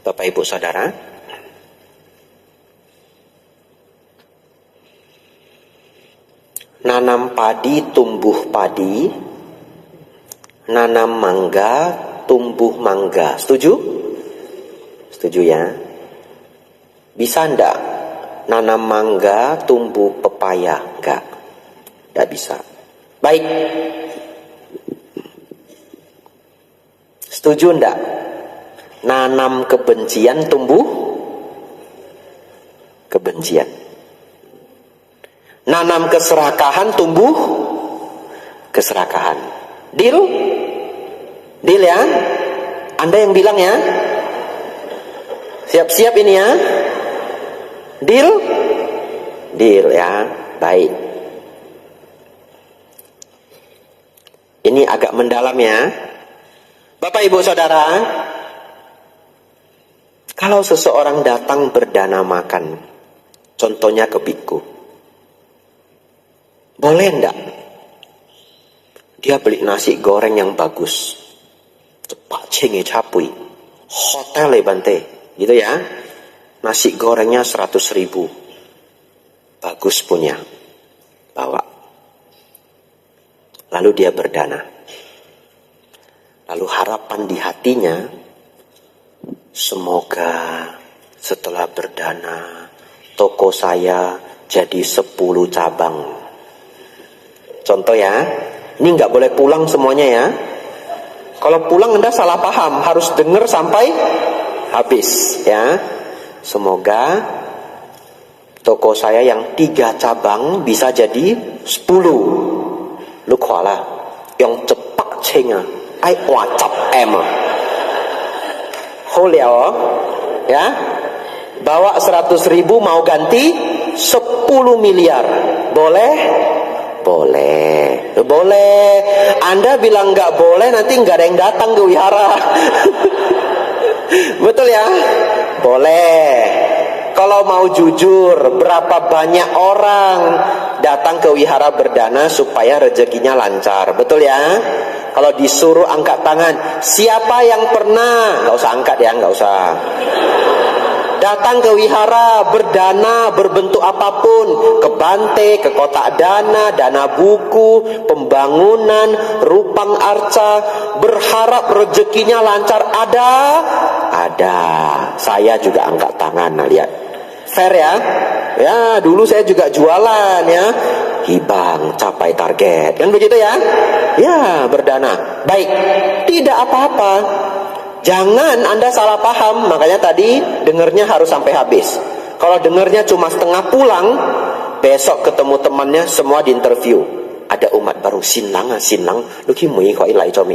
Bapak Ibu Saudara, nanam padi tumbuh padi, nanam mangga tumbuh mangga. Setuju? Setuju ya? Bisa enggak nanam mangga tumbuh pepaya? Enggak. Enggak bisa. Baik. Setuju enggak? Nanam kebencian tumbuh kebencian. Nanam keserakahan tumbuh keserakahan. Deal? Deal ya? Anda yang bilang ya? Siap-siap ini ya? Deal? Deal ya. Baik. Ini agak mendalam ya. Bapak Ibu Saudara, kalau seseorang datang berdana makan, contohnya ke biku, boleh enggak dia beli nasi goreng yang bagus, cepat cengi capui, hotel bante, gitu ya, nasi gorengnya 100.000, bagus punya, bawa, lalu dia berdana, lalu harapan di hatinya, semoga setelah berdana toko saya jadi 10 cabang. Contoh ya, ini nggak boleh pulang semuanya ya. Kalau pulang Anda salah paham, harus dengar sampai habis ya. Semoga toko saya yang 3 cabang bisa jadi 10. Lu kuala yang cepat cenga, ai wacap em. Holiao ya. Bawa 100.000 mau ganti 10 miliar. Boleh? Boleh. Boleh. Anda bilang nggak boleh, nanti nggak ada yang datang ke wihara. Betul ya? Boleh. Kalau mau jujur, berapa banyak orang datang ke wihara berdana supaya rezekinya lancar? Betul ya? Kalau disuruh angkat tangan, siapa yang pernah? Nggak usah angkat ya, nggak usah. Datang ke wihara berdana berbentuk apapun, ke bante, ke kotak dana, dana buku, pembangunan, rupang arca, berharap rezekinya lancar. Ada. Saya juga angkat tangan, nah lihat. Fair ya? Ya, dulu saya juga jualan ya. Hibang, capai target. Kan begitu ya? Ya, berdana. Baik. Tidak apa-apa. Jangan Anda salah paham. Makanya tadi dengernya harus sampai habis. Kalau dengernya cuma setengah pulang, besok ketemu temannya semua diinterview. Ada umat baru sinlang, lu ki mui kok ilai comi.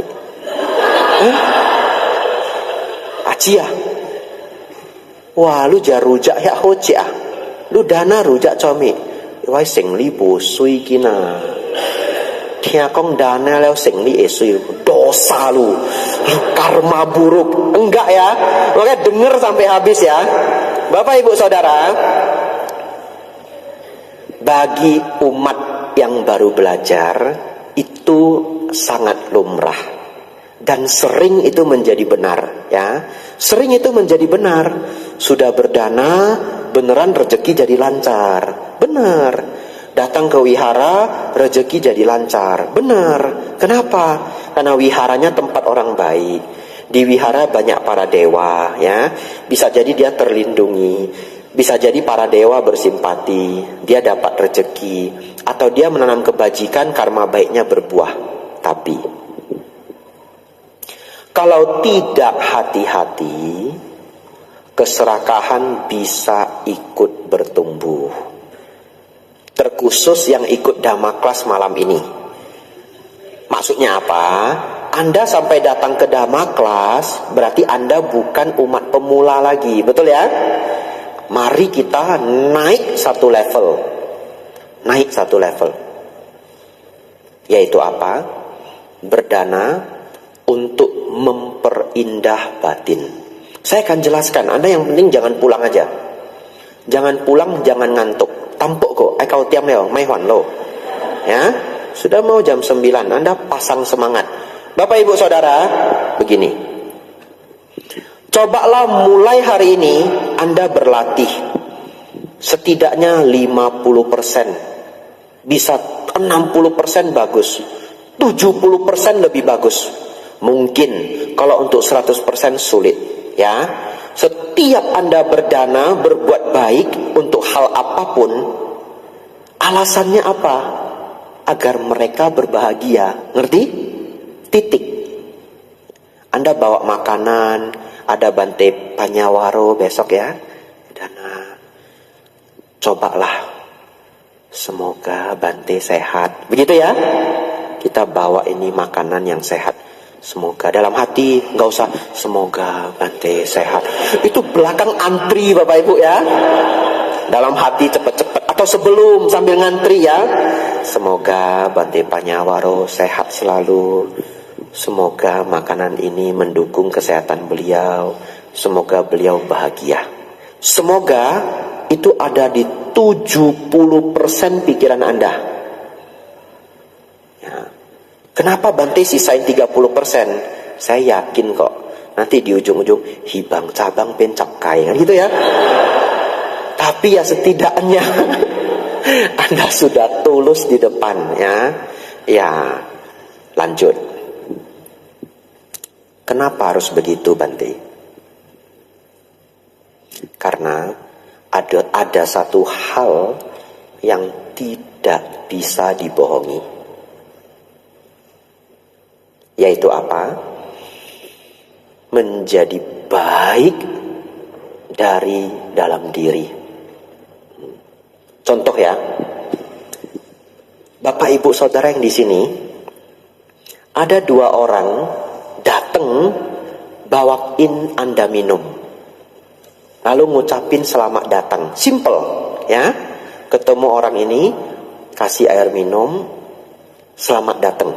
Acia. Wah, lu jarujak ya hoci ah. Lu dana rujak comi. Wai sing li bu sui kina. Tia kong dana leo sing li esui. Dosa lu karma buruk. Enggak ya. Makanya denger sampai habis ya. Bapak Ibu Saudara, bagi umat yang baru belajar itu sangat lumrah dan sering itu menjadi benar ya. Sering itu menjadi benar. Sudah berdana beneran rezeki jadi lancar. Benar. Datang ke wihara, rezeki jadi lancar. Benar. Kenapa? Karena wiharanya tempat orang baik. Di wihara banyak para dewa, ya. Bisa jadi dia terlindungi. Bisa jadi para dewa bersimpati. Dia dapat rezeki. Atau dia menanam kebajikan, karma baiknya berbuah. Tapi, kalau tidak hati-hati, keserakahan bisa ikut bertumbuh. Terkhusus yang ikut Dhamma Class malam ini. Maksudnya apa? Anda sampai datang ke Dhamma Class, berarti Anda bukan umat pemula lagi. Betul ya? Mari kita naik satu level. Naik satu level. Yaitu apa? Berdana untuk memperindah batin. Saya akan jelaskan. Anda yang penting jangan pulang aja. Jangan pulang, jangan ngantuk. Tampuk kok, kau tiam leo, mai huan lo. Ya, Sudah mau jam 9, Anda pasang semangat. Bapak Ibu Saudara, begini. Cobalah mulai hari ini Anda berlatih. Setidaknya 50%. Bisa 60% bagus. 70% lebih bagus. Mungkin kalau untuk 100% sulit, ya. Setiap Anda berdana, berbuat baik untuk hal apapun, alasannya apa? Agar mereka berbahagia. Ngerti? Titik. Anda bawa makanan, ada Bante Panyawaro besok ya. Dana. Cobalah. Semoga Bante sehat. Begitu ya? Kita bawa ini makanan yang sehat. Semoga dalam hati, nggak usah semoga Bante sehat. Itu belakang antri Bapak Ibu ya. Dalam hati cepet-cepet atau sebelum sambil ngantri ya. Semoga Bante Panyawaro sehat selalu. Semoga makanan ini mendukung kesehatan beliau. Semoga beliau bahagia. Semoga itu ada di 70% pikiran Anda. Ya. Kenapa Bante sisain 30%? Saya yakin kok. Nanti di ujung-ujung hibang cabang pencap kai, kan gitu ya. Tapi ya setidaknya Anda sudah tulus di depan ya. Ya, lanjut. Kenapa harus begitu Bante? Karena ada satu hal yang tidak bisa dibohongi. Yaitu apa? Menjadi baik dari dalam diri. Contoh ya. Bapak Ibu Saudara yang di sini, ada 2 orang datang bawain Anda minum. Lalu ngucapin selamat datang. Simple ya. Ketemu orang ini, kasih air minum, selamat datang.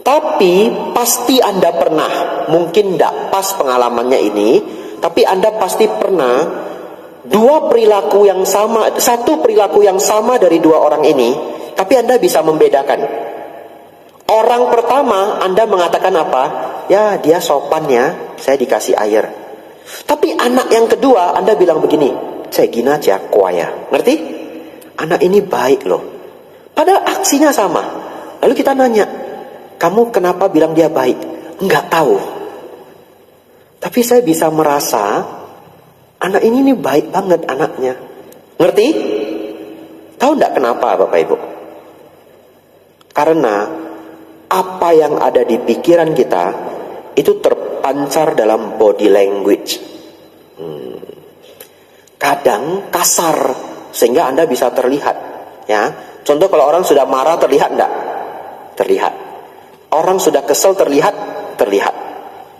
Tapi pasti Anda pernah, mungkin tidak pas pengalamannya ini, tapi Anda pasti pernah satu perilaku yang sama dari 2 orang ini, tapi Anda bisa membedakan. Orang pertama Anda mengatakan apa? Ya dia sopan ya, saya dikasih air. Tapi anak yang kedua Anda bilang begini, saya gina aja kuaya. Ngerti? Anak ini baik loh. Padahal aksinya sama. Lalu kita nanya, kamu kenapa bilang dia baik? Enggak tahu. Tapi saya bisa merasa anak ini baik banget anaknya. Ngerti? Tahu enggak kenapa Bapak Ibu? Karena apa yang ada di pikiran kita itu terpancar dalam body language. Kadang kasar sehingga Anda bisa terlihat ya. Contoh kalau orang sudah marah terlihat enggak? Terlihat. Orang sudah kesel terlihat.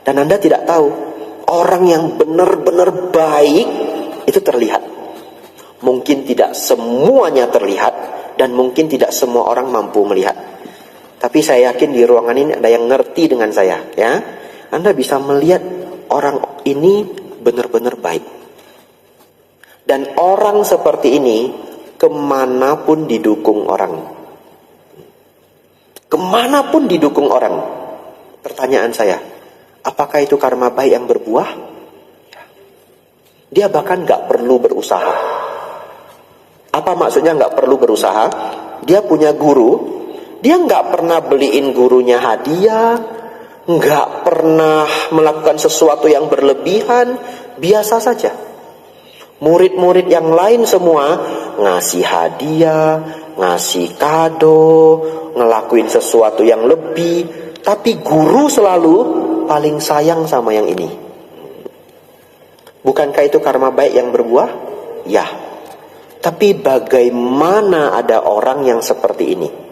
Dan Anda tidak tahu orang yang benar-benar baik itu terlihat. Mungkin tidak semuanya terlihat dan mungkin tidak semua orang mampu melihat. Tapi saya yakin di ruangan ini ada yang ngerti dengan saya ya. Anda bisa melihat orang ini benar-benar baik. Dan orang seperti ini kemanapun didukung orang. Kemanapun didukung orang. Pertanyaan saya, apakah itu karma baik yang berbuah? Dia bahkan gak perlu berusaha. Apa maksudnya gak perlu berusaha? Dia punya guru. Dia nggak pernah beliin gurunya hadiah, nggak pernah melakukan sesuatu yang berlebihan, biasa saja. Murid-murid yang lain semua ngasih hadiah, ngasih kado, ngelakuin sesuatu yang lebih, tapi guru selalu paling sayang sama yang ini. Bukankah itu karma baik yang berbuah? Ya. Tapi bagaimana ada orang yang seperti ini?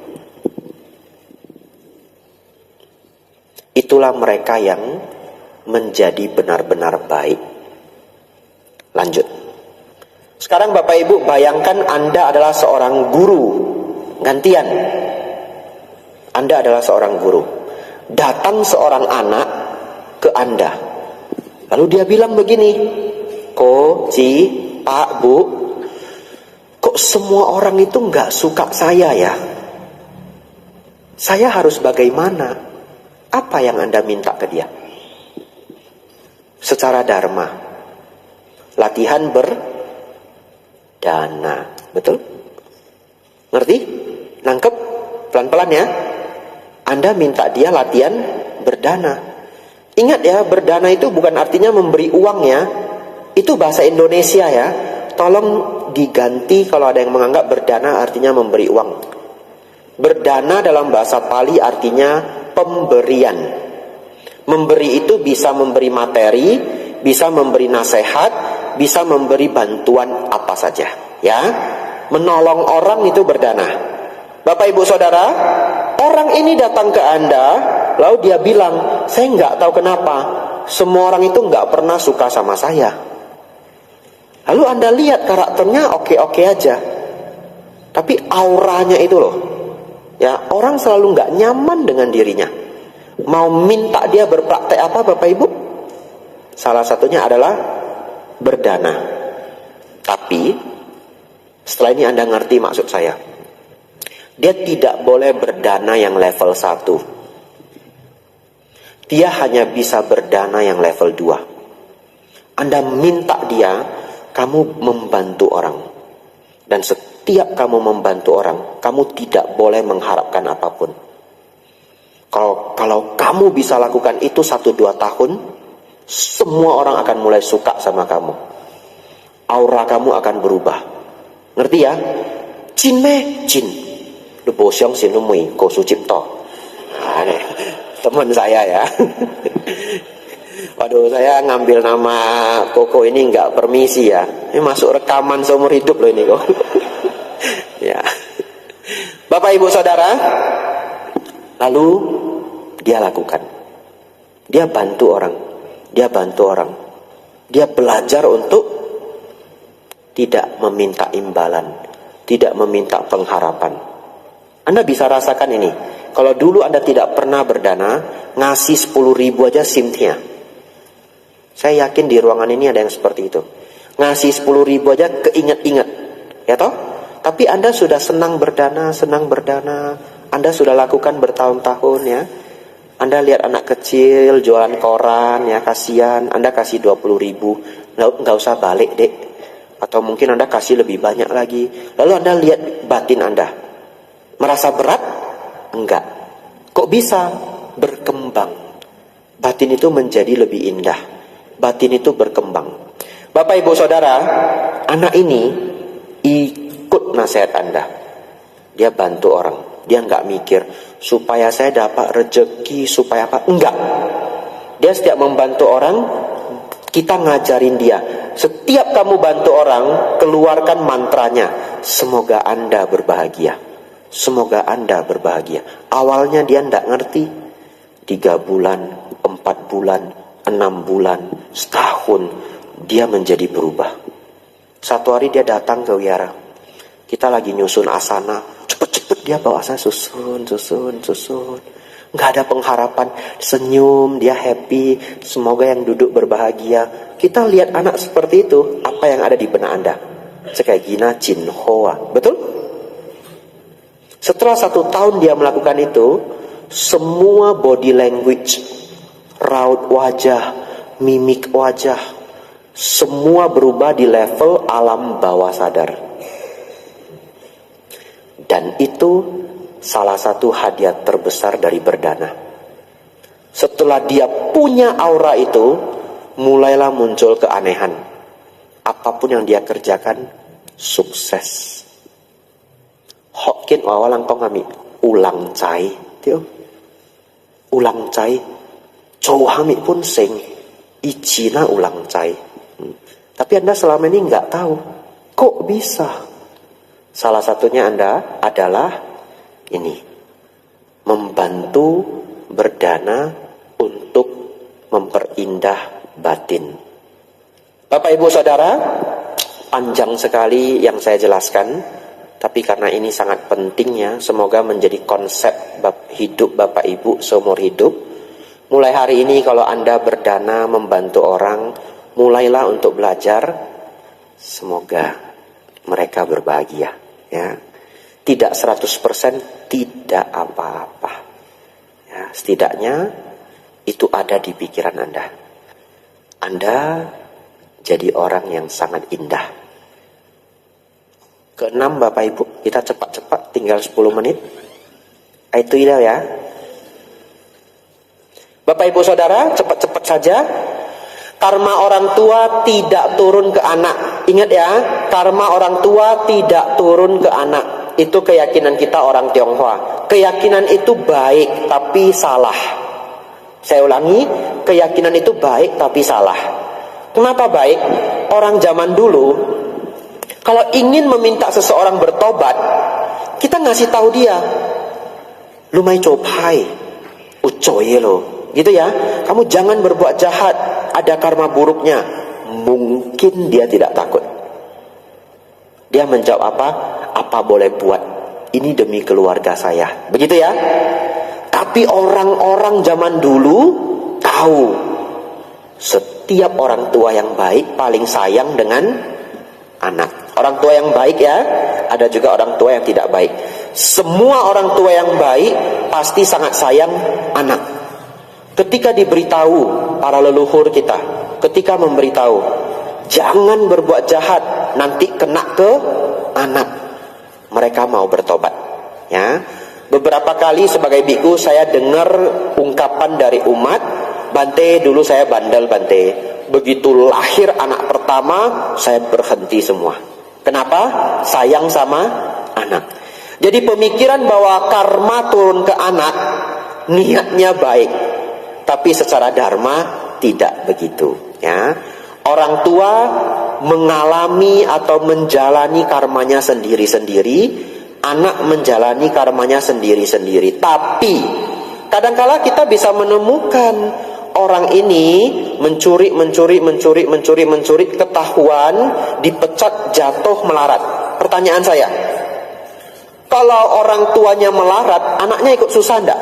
Itulah mereka yang menjadi benar-benar baik. Lanjut. Sekarang Bapak Ibu bayangkan Anda adalah seorang guru. Gantian. Anda adalah seorang guru. Datang seorang anak ke Anda. Lalu dia bilang begini, Ko, Ci, Pak, Bu, kok semua orang itu nggak suka saya ya? Saya harus bagaimana? Apa yang Anda minta ke dia? Secara dharma. Latihan berdana. Betul? Ngerti? Nangkep? Pelan-pelan ya. Anda minta dia latihan berdana. Ingat ya, berdana itu bukan artinya memberi uang ya. Itu bahasa Indonesia ya. Tolong diganti kalau ada yang menganggap berdana artinya memberi uang. Berdana dalam bahasa Pali artinya pemberian. Memberi itu bisa memberi materi, bisa memberi nasihat, bisa memberi bantuan apa saja, ya. Menolong orang itu berdana. Bapak Ibu Saudara, orang ini datang ke Anda, lalu dia bilang, saya nggak tahu kenapa, semua orang itu nggak pernah suka sama saya. Lalu Anda lihat karakternya oke-oke aja, tapi auranya itu loh, ya, orang selalu nggak nyaman dengan dirinya. Mau minta dia berpraktek apa Bapak Ibu? Salah satunya adalah berdana. Tapi setelah ini Anda ngerti maksud saya. Dia tidak boleh berdana yang level 1. Dia hanya bisa berdana yang level 2. Anda minta dia, kamu membantu orang. Dan setiap kamu membantu orang, kamu tidak boleh mengharapkan apapun. Kalau kamu bisa lakukan itu 1-2 tahun, semua orang akan mulai suka sama kamu. Aura kamu akan berubah. Ngerti ya? Jin me, jin. Lu bosyong sinumui, ko sucipto. Nah, teman saya ya. Waduh, saya ngambil nama Koko ini nggak permisi ya. Ini masuk rekaman seumur hidup loh ini kok. Ya. Bapak Ibu Saudara, lalu dia lakukan. Dia bantu orang. Dia bantu orang. Dia belajar untuk tidak meminta imbalan, tidak meminta pengharapan. Anda bisa rasakan ini. Kalau dulu Anda tidak pernah berdana, ngasih 10.000 aja simtnya. Saya yakin di ruangan ini ada yang seperti itu. Ngasih 10.000 aja keinget-inget. Ya toh? Tapi Anda sudah senang berdana. Anda sudah lakukan bertahun-tahun ya. Anda lihat anak kecil jualan koran ya, kasihan. Anda kasih 20.000. Nggak usah balik dek. Atau mungkin Anda kasih lebih banyak lagi. Lalu Anda lihat batin Anda. Merasa berat? Enggak. Kok bisa? Berkembang. Batin itu menjadi lebih indah. Batin itu berkembang. Bapak Ibu Saudara, anak ini ikut nasihat Anda. Dia bantu orang. Dia enggak mikir supaya saya dapat rezeki, supaya apa? Enggak. Dia setiap membantu orang, kita ngajarin dia. Setiap kamu bantu orang, keluarkan mantranya. Semoga Anda berbahagia. Semoga Anda berbahagia. Awalnya dia tidak ngerti. 3 bulan, 4 bulan, 6 bulan, setahun, dia menjadi berubah. Satu hari dia datang ke wihara. Kita lagi nyusun asana. Cepet-cepet dia bawa asana, susun. Nggak ada pengharapan. Senyum, dia happy. Semoga yang duduk berbahagia. Kita lihat anak seperti itu. Apa yang ada di benak Anda? Sekagina Jin Hoa. Betul? Setelah 1 tahun dia melakukan itu, semua body language, raut wajah, mimik wajah, semua berubah di level alam bawah sadar. Dan itu salah satu hadiah terbesar dari berdana. Setelah dia punya aura itu, mulailah muncul keanehan. Apapun yang dia kerjakan, sukses. Hokin awalang kong kami ulang cai, tio, ulang cai, cow kami pun sing, ichina ulang cai. Tapi Anda selama ini nggak tahu, kok bisa? Salah satunya Anda adalah ini, membantu berdana untuk memperindah batin. Bapak Ibu Saudara, panjang sekali yang saya jelaskan. Tapi karena ini sangat pentingnya, semoga menjadi konsep hidup Bapak Ibu seumur hidup. Mulai hari ini kalau Anda berdana membantu orang, mulailah untuk belajar. Semoga mereka berbahagia. Ya, Tidak 100% tidak apa-apa. Ya, setidaknya itu ada di pikiran Anda. Anda jadi orang yang sangat indah. Keenam Bapak Ibu, kita cepat-cepat, tinggal 10 menit. Itu ideal ya. Bapak Ibu Saudara, cepat-cepat saja. Karma orang tua tidak turun ke anak. Ingat ya, karma orang tua tidak turun ke anak. Itu keyakinan kita orang Tionghoa. Keyakinan itu baik tapi salah. Saya ulangi, keyakinan itu baik tapi salah. Kenapa baik? Orang zaman dulu, kalau ingin meminta seseorang bertobat, kita ngasih tahu dia, lu mai cobai, ucoye lo. Gitu ya, kamu jangan berbuat jahat, ada karma buruknya. Mungkin dia tidak takut. Dia menjawab apa? Apa boleh buat, ini demi keluarga saya. Begitu ya. Tapi orang-orang zaman dulu tahu, setiap orang tua yang baik paling sayang dengan anak. Orang tua yang baik ya, ada juga orang tua yang tidak baik. Semua orang tua yang baik pasti sangat sayang anak. Ketika diberitahu para leluhur kita, ketika memberitahu, jangan berbuat jahat, nanti kena ke anak, mereka mau bertobat. Ya, beberapa kali sebagai biku saya dengar ungkapan dari umat, Bante, dulu saya bandel Bante. Begitu lahir anak pertama, saya berhenti semua. Kenapa? Sayang sama anak. Jadi pemikiran bahwa karma turun ke anak, niatnya baik. Tapi secara dharma tidak begitu. Ya, orang tua mengalami atau menjalani karmanya sendiri-sendiri, anak menjalani karmanya sendiri-sendiri. Tapi kadangkala kita bisa menemukan orang ini mencuri, ketahuan, dipecat, jatuh, melarat. Pertanyaan saya, kalau orang tuanya melarat, anaknya ikut susah enggak?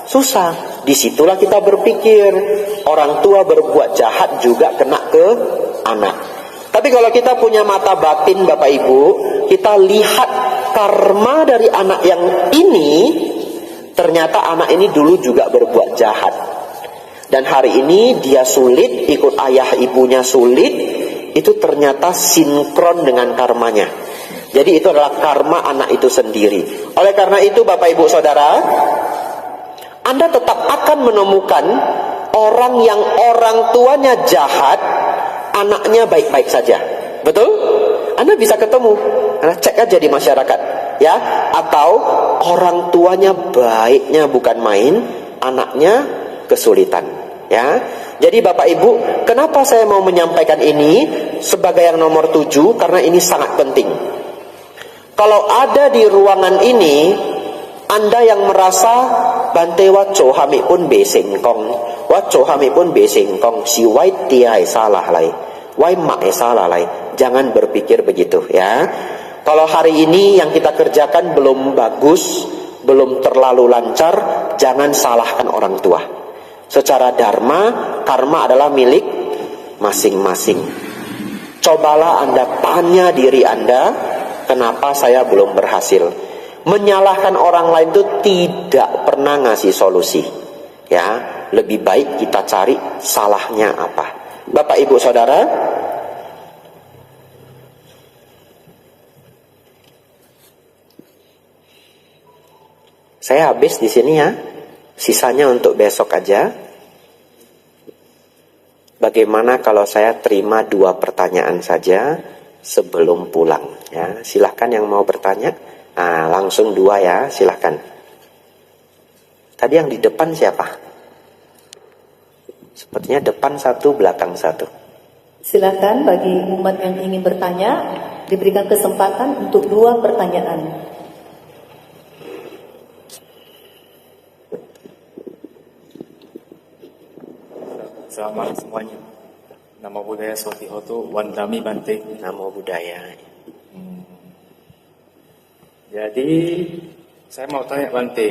Susah. Disitulah kita berpikir, orang tua berbuat jahat juga kena ke anak. Tapi kalau kita punya mata batin Bapak Ibu, kita lihat karma dari anak yang ini, ternyata anak ini dulu juga berbuat jahat. Dan hari ini dia sulit, ikut ayah ibunya sulit, itu ternyata sinkron dengan karmanya. Jadi itu adalah karma anak itu sendiri. Oleh karena itu Bapak Ibu Saudara, Anda tetap akan menemukan orang yang orang tuanya jahat, anaknya baik-baik saja. Betul? Anda bisa ketemu, Anda cek aja di masyarakat, ya. Atau orang tuanya baiknya bukan main, anaknya kesulitan, ya. Jadi Bapak Ibu, kenapa saya mau menyampaikan ini sebagai yang nomor 7? Karena ini sangat penting. Kalau ada di ruangan ini, Anda yang merasa Bante waco hami pun besengkong, waco hami pun besengkong, si wai tia salah lai, wai mak salah lai. Jangan berpikir begitu ya. Kalau hari ini yang kita kerjakan belum bagus, belum terlalu lancar, jangan salahkan orang tua. Secara dharma, karma adalah milik masing-masing. Cobalah Anda tanya diri Anda, kenapa saya belum berhasil? Menyalahkan orang lain itu tidak pernah ngasih solusi. Ya, lebih baik kita cari salahnya apa. Bapak Ibu Saudara, saya habis di sini ya. Sisanya untuk besok aja. Bagaimana kalau saya terima 2 pertanyaan saja sebelum pulang? Ya, silahkan yang mau bertanya. Nah, langsung 2 ya, silahkan. Tadi yang di depan siapa? Sepertinya depan 1, belakang 1. Silakan bagi umat yang ingin bertanya, diberikan kesempatan untuk 2 pertanyaan. Selamat semuanya. Nama budaya Sotihoto Wandami Bante. Namo Buddhaya. Jadi saya mau tanya Bante,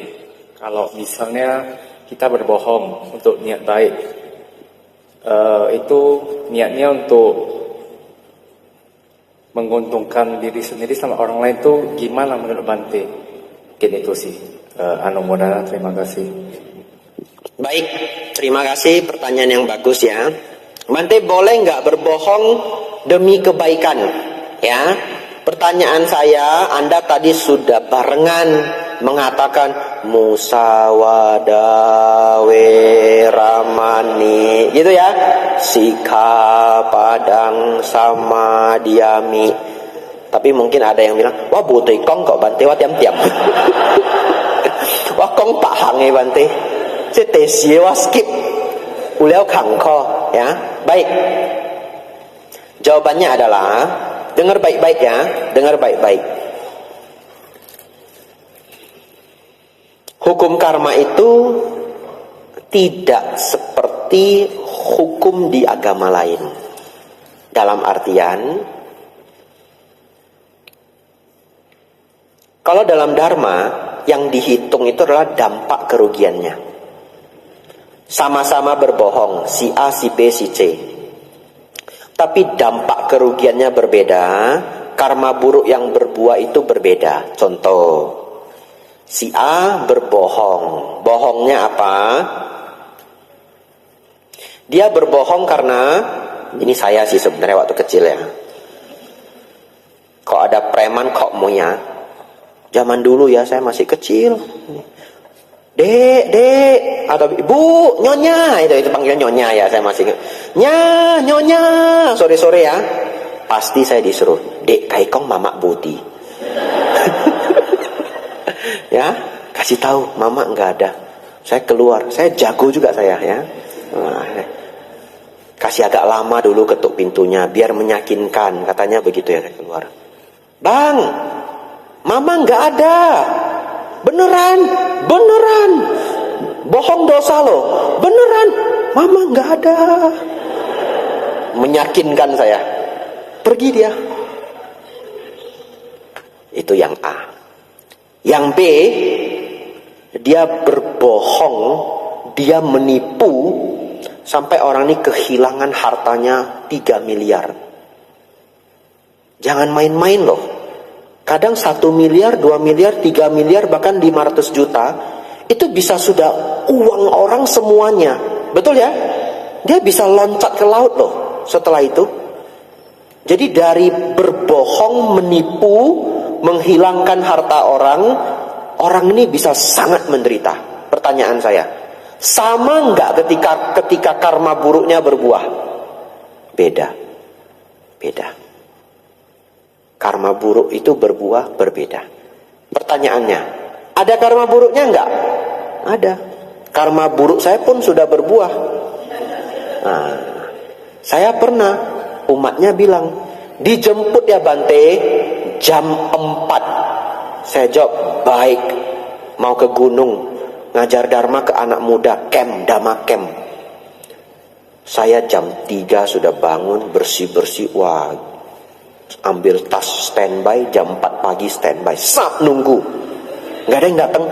kalau misalnya kita berbohong untuk niat baik, itu niatnya untuk menguntungkan diri sendiri sama orang lain tuh gimana menurut Bante? Mungkin itu sih. Anumodana, terima kasih. Baik, terima kasih pertanyaan yang bagus ya. Bante boleh nggak berbohong demi kebaikan? Ya, pertanyaan saya, Anda tadi sudah barengan mengatakan musawada weramani, gitu ya. Sikha padang sama diami. Tapi mungkin ada yang bilang, wah butuh kong kok Bante wah tiam-tiam. Wah kong pak hange Bante. Cete wah skip. Uliau kangko, ya. Baik. Jawabannya adalah, dengar baik-baik ya, dengar baik-baik. Hukum karma itu tidak seperti hukum di agama lain. Dalam artian, kalau dalam dharma yang dihitung itu adalah dampak kerugiannya. Sama-sama berbohong, si A, si B, si C. Tapi dampak kerugiannya berbeda, karma buruk yang berbuah itu berbeda. Contoh, si A berbohong. Bohongnya apa? Dia berbohong karena, ini saya sih sebenarnya waktu kecil ya. Kok ada preman kok muya. Zaman dulu ya saya masih kecil. Dek, atau ibu, nyonya, itu panggil nyonya ya, saya masih ingat. Nyonya, sore-sore ya. Pasti saya disuruh, dek, kaikong mamak budi. Ya, kasih tahu, mama enggak ada. Saya keluar, saya jago juga saya ya. Nah, kasih agak lama dulu ketuk pintunya, biar meyakinkan, katanya begitu ya, saya keluar. Bang, mama enggak ada. Beneran, bohong dosa loh, beneran, mama nggak ada. Meyakinkan saya, pergi dia. Itu yang A. Yang B, dia berbohong, dia menipu sampai orang ini kehilangan hartanya 3 miliar. Jangan main-main loh. Kadang 1 miliar, 2 miliar, 3 miliar, bahkan 500 juta. Itu bisa sudah uang orang semuanya. Betul ya? Dia bisa loncat ke laut loh setelah itu. Jadi dari berbohong, menipu, menghilangkan harta orang, orang ini bisa sangat menderita. Pertanyaan saya, sama nggak ketika karma buruknya berbuah? Beda. Karma buruk itu berbuah berbeda. Pertanyaannya, ada karma buruknya enggak? Ada. Karma buruk saya pun sudah berbuah. Nah, saya pernah, umatnya bilang, dijemput ya Bante jam 4. Saya jawab, baik. Mau ke gunung, ngajar dharma ke anak muda, dhamma camp. Saya jam 3 sudah bangun, bersih-bersih, wah, ambil tas standby, jam 4 pagi standby, sap nunggu, nggak ada yang datang.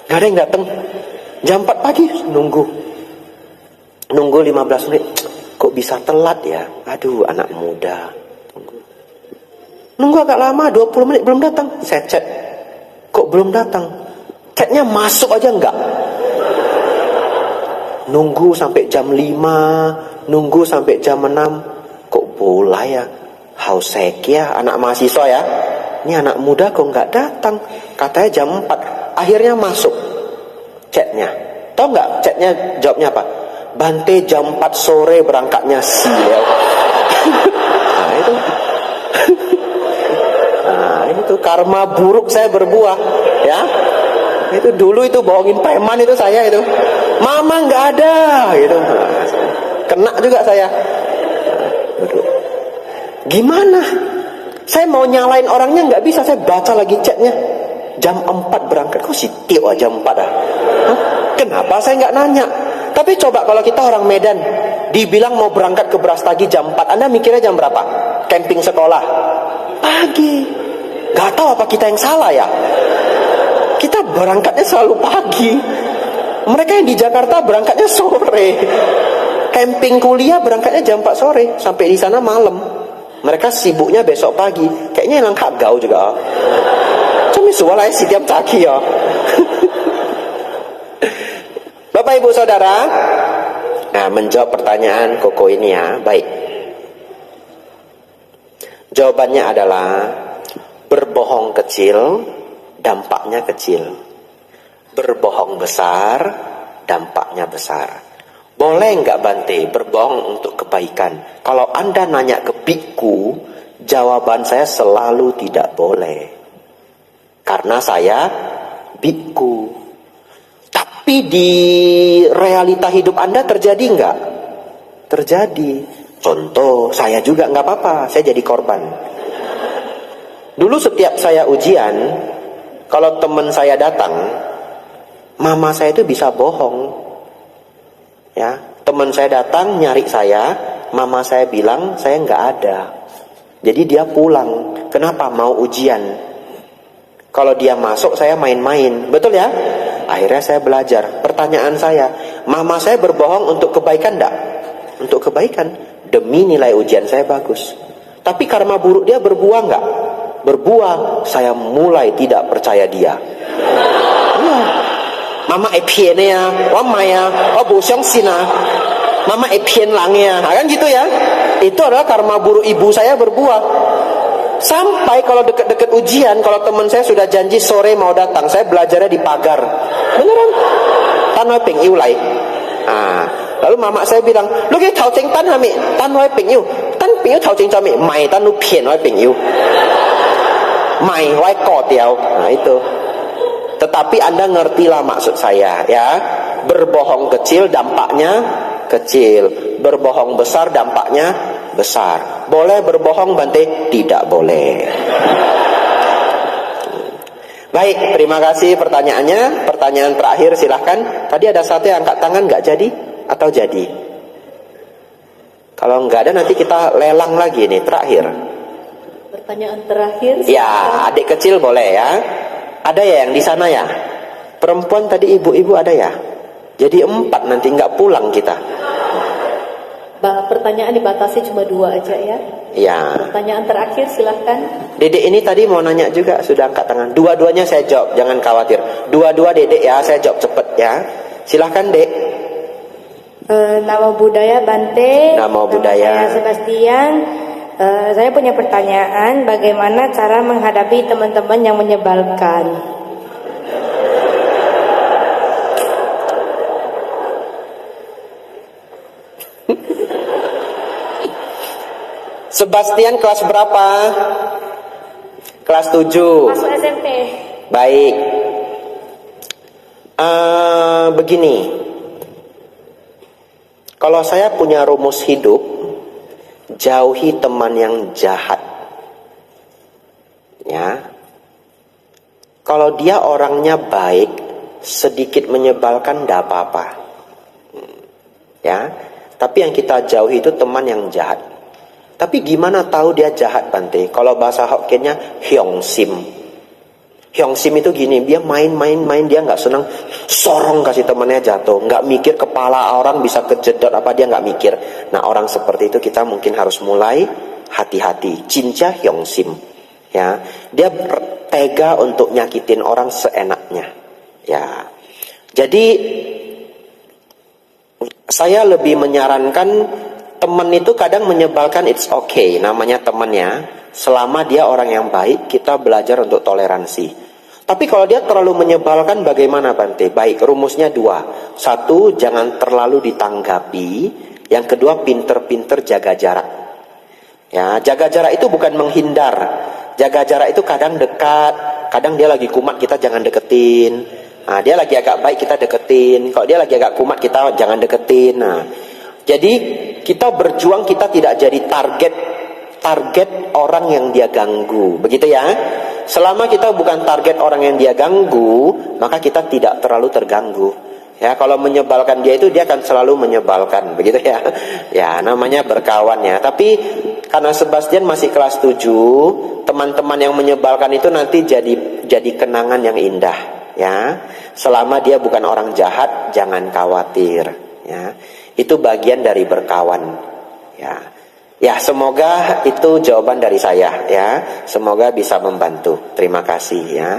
Nggak ada yang datang. Jam 4 pagi nunggu 15 menit, kok bisa telat ya? Aduh, anak muda. Nunggu agak lama, 20 menit belum datang. Saya chat, kok belum datang? Chatnya masuk aja enggak. Nunggu sampai jam 5, nunggu sampai jam 6, kok bola ya? Hausek ya, anak mahasiswa ya. Ini anak muda kok nggak datang? Katanya jam 4. Akhirnya masuk chatnya. Tahu nggak chatnya jawabnya apa? Bante jam 4 sore berangkatnya sial. Nah itu. Nah itu karma buruk saya berbuah ya. Itu dulu itu bohongin preman itu saya itu. Mama nggak ada gitu. Kena juga saya. Gimana? Saya mau nyalain orangnya nggak bisa. Saya baca lagi chatnya. Jam 4 berangkat. Kok si Tio jam 4 ah? Hah? Kenapa saya nggak nanya? Tapi coba kalau kita orang Medan, dibilang mau berangkat ke Brastagi jam 4, Anda mikirnya jam berapa? Camping sekolah? Pagi. Gak tahu apa kita yang salah ya? Kita berangkatnya selalu pagi. Mereka yang di Jakarta berangkatnya sore. camping kuliah berangkatnya jam 4 sore, sampai di sana malam. Mereka sibuknya besok pagi. Kayaknya yang lengkap gau juga. Cuma suara setiap caki ya. Bapak Ibu Saudara, nah menjawab pertanyaan Koko ini ya, baik. Jawabannya adalah berbohong kecil, dampaknya kecil. Berbohong besar, dampaknya besar. Boleh nggak Bante berbohong untuk kebaikan? Kalau Anda nanya ke biku, jawaban saya selalu tidak boleh. Karena saya biku. Tapi di realita hidup Anda terjadi nggak? Terjadi. Contoh, saya juga nggak apa-apa, saya jadi korban. Dulu setiap saya ujian, kalau teman saya datang, mama saya itu bisa bohong. Ya, teman saya datang nyari saya, mama saya bilang saya nggak ada. Jadi dia pulang. Kenapa? Mau ujian. Kalau dia masuk saya main-main, betul ya? Akhirnya saya belajar. Pertanyaan saya, mama saya berbohong untuk kebaikan enggak? Untuk kebaikan, demi nilai ujian saya bagus. Tapi karma buruk dia berbuah enggak? Berbuah. Saya mulai tidak percaya dia. Ya. Mama epien ya, wama ya, bu xiangxin ah. Mama epien lang ya, kan gitu ya. Itu adalah karma buruk ibu saya berbuah. Sampai kalau deket-deket ujian, kalau teman saya sudah janji sore mau datang, saya belajarnya di pagar. Beneran? Tan wai ping yu lai. Lalu mama saya bilang, lu kayak tau ceng tan hami, tan wai ping yu, tan ping yu tau ceng jami, mai tan lu pien wai ping yu, mai wai ko tiao. Nah itu. Tetapi Anda ngertilah maksud saya ya. Berbohong kecil dampaknya kecil, berbohong besar dampaknya besar. Boleh berbohong Bante? Tidak boleh. Baik, terima kasih pertanyaannya. Pertanyaan terakhir silahkan. Tadi ada satu yang angkat tangan, nggak jadi atau jadi? Kalau nggak ada nanti kita lelang lagi nih, terakhir. Pertanyaan terakhir. Ya, adik kecil boleh ya. Ada ya yang di sana ya? Perempuan tadi ibu-ibu ada ya? Jadi 4 nanti nggak pulang kita. Pertanyaan dibatasi cuma 2 aja ya. Ya. Pertanyaan terakhir silahkan. Dedek ini tadi mau nanya juga, sudah angkat tangan. Dua-duanya saya jawab, jangan khawatir. Dua-dua Dedek ya, saya jawab cepet ya. Silahkan Dek. Nama budaya Bante. Nama budaya. Saya Sebastian. Saya punya pertanyaan, bagaimana cara menghadapi teman-teman yang menyebalkan? Sebastian kelas berapa? Kelas 7. Masuk SMP. Baik. Begini. Kalau saya punya rumus hidup, jauhi teman yang jahat. Ya. Kalau dia orangnya baik, sedikit menyebalkan tidak apa-apa. Ya. Tapi yang kita jauhi itu teman yang jahat. Tapi gimana tahu dia jahat Bante? Kalau bahasa Hokkiennya hyong sim. Hyong sim itu gini, dia main-main, dia nggak senang, sorong kasih temannya jatuh, nggak mikir kepala orang bisa kejedot apa, dia nggak mikir. Nah orang seperti itu kita mungkin harus mulai hati-hati. Cinca hyong sim, ya, dia tega untuk nyakitin orang seenaknya, ya. Jadi saya lebih menyarankan teman itu kadang menyebalkan, it's okay, namanya temannya. Selama dia orang yang baik, kita belajar untuk toleransi. Tapi kalau dia terlalu menyebalkan, bagaimana Bante? Baik, rumusnya 2. 1, jangan terlalu ditanggapi. Yang kedua, pinter-pinter jaga jarak. Ya, jaga jarak itu bukan menghindar. Jaga jarak itu kadang dekat, kadang dia lagi kumat, kita jangan deketin. Nah, dia lagi agak baik, kita deketin. Kalau dia lagi agak kumat, kita jangan deketin. Nah, jadi kita berjuang, kita tidak jadi target orang yang dia ganggu, begitu ya. Selama kita bukan target orang yang dia ganggu, maka kita tidak terlalu terganggu. Ya, kalau menyebalkan dia itu, dia akan selalu menyebalkan, begitu ya. Ya, namanya berkawan ya. Tapi karena Sebastian masih kelas 7, teman-teman yang menyebalkan itu nanti jadi kenangan yang indah, ya. Selama dia bukan orang jahat, jangan khawatir, ya. Itu bagian dari berkawan. Ya. Ya, semoga itu jawaban dari saya ya. Semoga bisa membantu. Terima kasih ya.